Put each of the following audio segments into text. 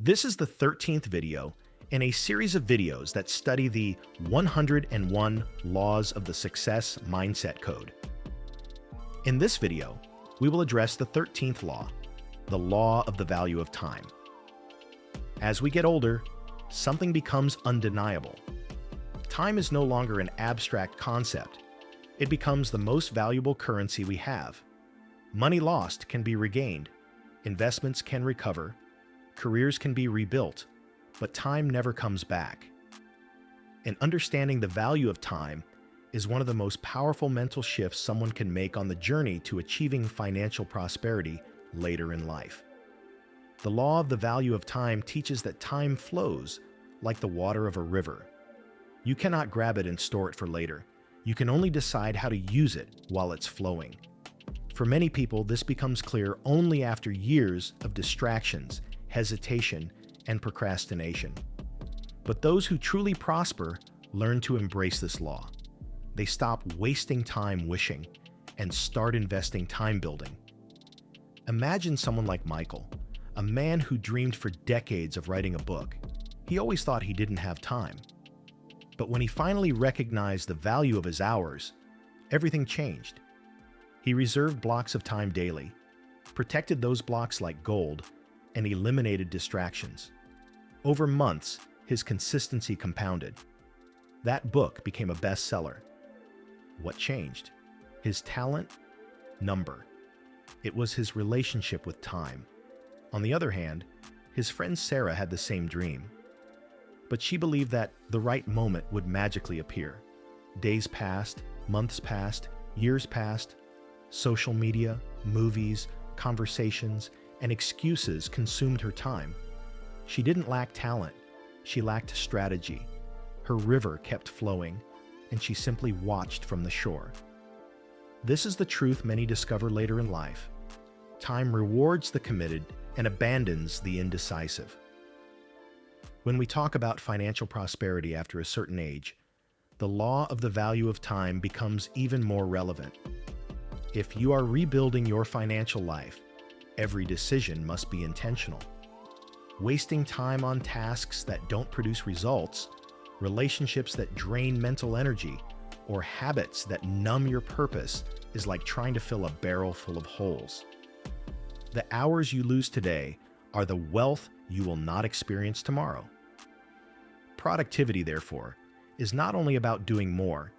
This is the 13th video in a series of videos that study the 101 Laws of the Success Mindset Code. In this video, we will address the 13th law, the law of the value of time. As we get older, something becomes undeniable. Time is no longer an abstract concept. It becomes the most valuable currency we have. Money lost can be regained, investments can recover, careers can be rebuilt, but time never comes back. And understanding the value of time is one of the most powerful mental shifts someone can make on the journey to achieving financial prosperity later in life. The law of the value of time teaches that time flows like the water of a river. You cannot grab it and store it for later. You can only decide how to use it while it's flowing. For many people, this becomes clear only after years of distractions, hesitation, and procrastination. But those who truly prosper learn to embrace this law. They stop wasting time wishing and start investing time building. Imagine someone like Michael, a man who dreamed for decades of writing a book. He always thought he didn't have time. But when he finally recognized the value of his hours, everything changed. He reserved blocks of time daily, protected those blocks like gold, and eliminated distractions. Over months, his consistency compounded. That book became a bestseller. What changed? His talent? Number. It was his relationship with time. On the other hand, his friend Sarah had the same dream. But she believed that the right moment would magically appear. Days passed, months passed, years passed. Social media, movies, conversations, and excuses consumed her time. She didn't lack talent. She lacked strategy. Her river kept flowing, and she simply watched from the shore. This is the truth many discover later in life. Time rewards the committed and abandons the indecisive. When we talk about financial prosperity after a certain age, the law of the value of time becomes even more relevant. If you are rebuilding your financial life, every decision must be intentional. Wasting time on tasks that don't produce results, relationships that drain mental energy, or habits that numb your purpose is like trying to fill a barrel full of holes. The hours you lose today are the wealth you will not experience tomorrow. Productivity, therefore, is not only about doing more,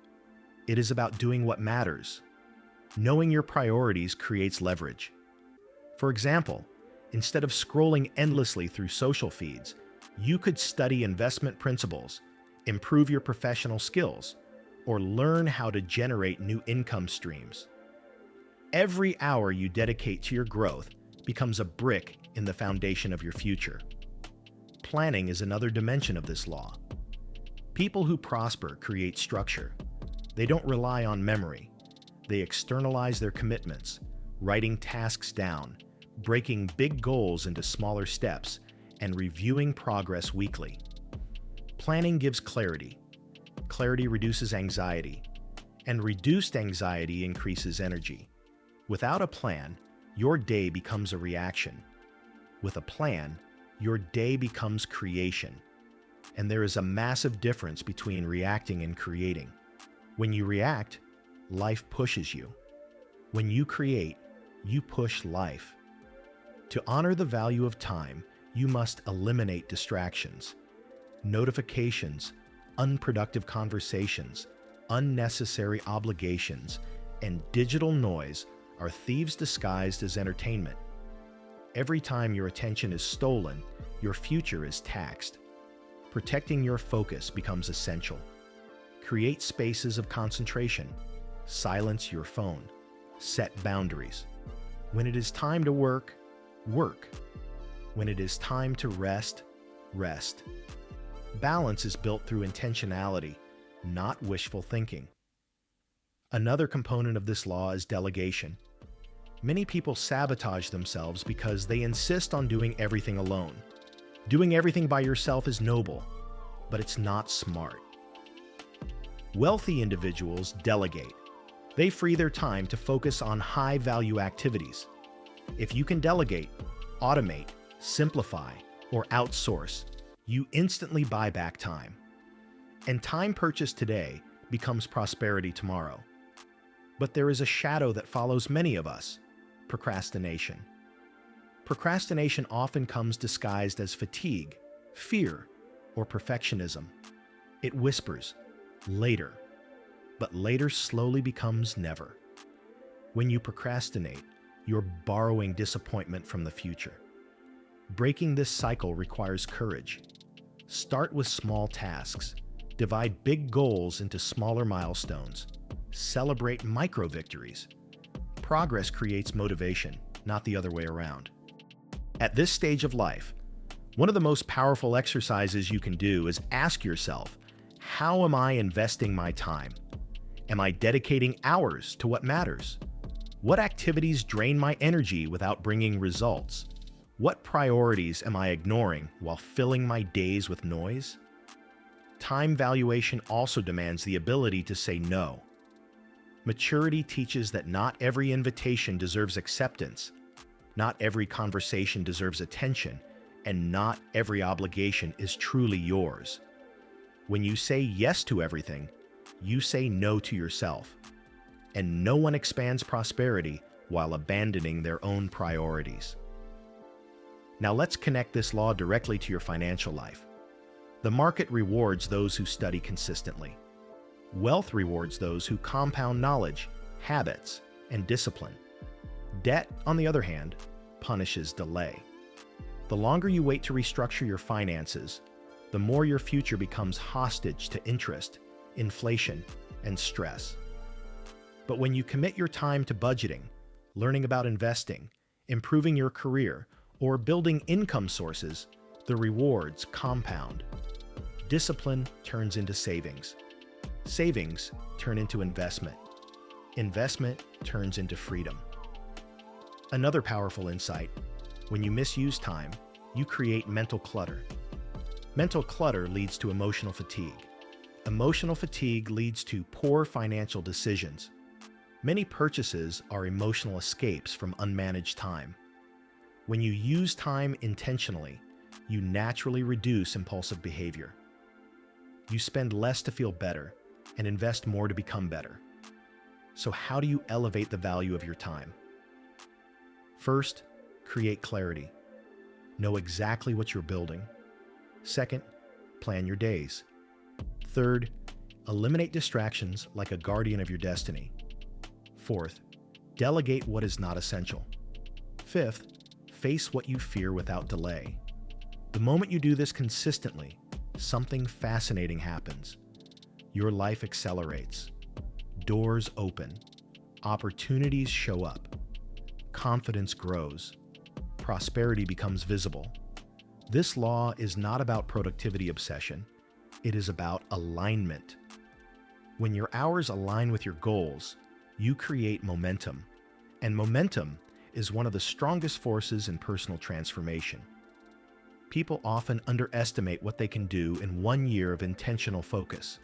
it is about doing what matters. Knowing your priorities creates leverage. For example, instead of scrolling endlessly through social feeds, you could study investment principles, improve your professional skills, or learn how to generate new income streams. Every hour you dedicate to your growth becomes a brick in the foundation of your future. Planning is another dimension of this law. People who prosper create structure. They don't rely on memory. They externalize their commitments, writing tasks down, breaking big goals into smaller steps, and reviewing progress weekly. Planning gives clarity. Clarity reduces anxiety, and reduced anxiety increases energy. Without a plan, your day becomes a reaction. With a plan, your day becomes creation. And there is a massive difference between reacting and creating. When you react, life pushes you. When you create, you push life. To honor the value of time, you must eliminate distractions. Notifications, unproductive conversations, unnecessary obligations, and digital noise are thieves disguised as entertainment. Every time your attention is stolen, your future is taxed. Protecting your focus becomes essential. Create spaces of concentration. Silence your phone. Set boundaries. When it is time to work, work. When it is time to rest, rest. Balance is built through intentionality, not wishful thinking. Another component of this law is delegation. Many people sabotage themselves because they insist on doing everything alone. Doing everything by yourself is noble, but it's not smart. Wealthy individuals delegate. They free their time to focus on high-value activities. If you can delegate, automate, simplify, or outsource, you instantly buy back time. And time purchased today becomes prosperity tomorrow. But there is a shadow that follows many of us: procrastination. Procrastination often comes disguised as fatigue, fear, or perfectionism. It whispers, later. But later slowly becomes never. When you procrastinate, you're borrowing disappointment from the future. Breaking this cycle requires courage. Start with small tasks. Divide big goals into smaller milestones. Celebrate micro victories. Progress creates motivation, not the other way around. At this stage of life, one of the most powerful exercises you can do is ask yourself, how am I investing my time? Am I dedicating hours to what matters? What activities drain my energy without bringing results? What priorities am I ignoring while filling my days with noise? Time valuation also demands the ability to say no. Maturity teaches that not every invitation deserves acceptance, not every conversation deserves attention, and not every obligation is truly yours. When you say yes to everything, you say no to yourself. And no one expands prosperity while abandoning their own priorities. Now let's connect this law directly to your financial life. The market rewards those who study consistently. Wealth rewards those who compound knowledge, habits, and discipline. Debt, on the other hand, punishes delay. The longer you wait to restructure your finances, the more your future becomes hostage to interest, inflation, and stress. But when you commit your time to budgeting, learning about investing, improving your career, or building income sources, the rewards compound. Discipline turns into savings. Savings turn into investment. Investment turns into freedom. Another powerful insight: when you misuse time, you create mental clutter. Mental clutter leads to emotional fatigue. Emotional fatigue leads to poor financial decisions. Many purchases are emotional escapes from unmanaged time. When you use time intentionally, you naturally reduce impulsive behavior. You spend less to feel better and invest more to become better. So how do you elevate the value of your time? First, create clarity. Know exactly what you're building. Second, plan your days. Third, eliminate distractions like a guardian of your destiny. Fourth, delegate what is not essential. Fifth, face what you fear without delay. The moment you do this consistently, something fascinating happens. Your life accelerates. Doors open. Opportunities show up. Confidence grows. Prosperity becomes visible. This law is not about productivity obsession. It is about alignment. When your hours align with your goals, you create momentum. And momentum is one of the strongest forces in personal transformation. People often underestimate what they can do in 1 year of intentional focus.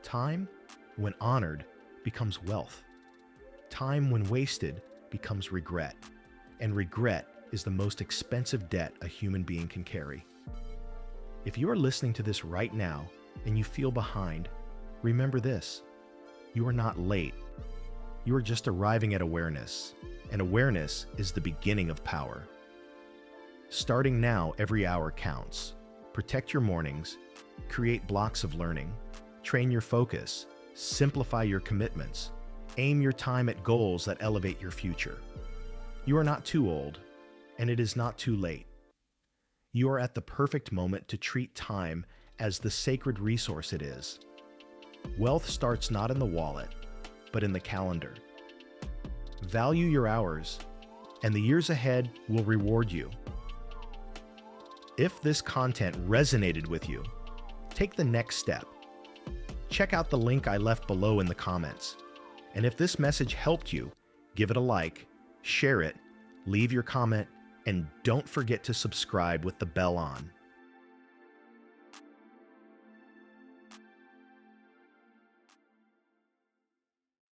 Time, when honored, becomes wealth. Time, when wasted, becomes regret. And regret is the most expensive debt a human being can carry. If you are listening to this right now and you feel behind, remember this: you are not late. You are just arriving at awareness, and awareness is the beginning of power. Starting now, every hour counts. Protect your mornings, create blocks of learning, train your focus, simplify your commitments, aim your time at goals that elevate your future. You are not too old, and it is not too late. You are at the perfect moment to treat time as the sacred resource it is. Wealth starts not in the wallet, but in the calendar. Value your hours, and the years ahead will reward you. If this content resonated with you, take the next step. Check out the link I left below in the comments. And if this message helped you, give it a like, share it, leave your comment, and don't forget to subscribe with the bell on.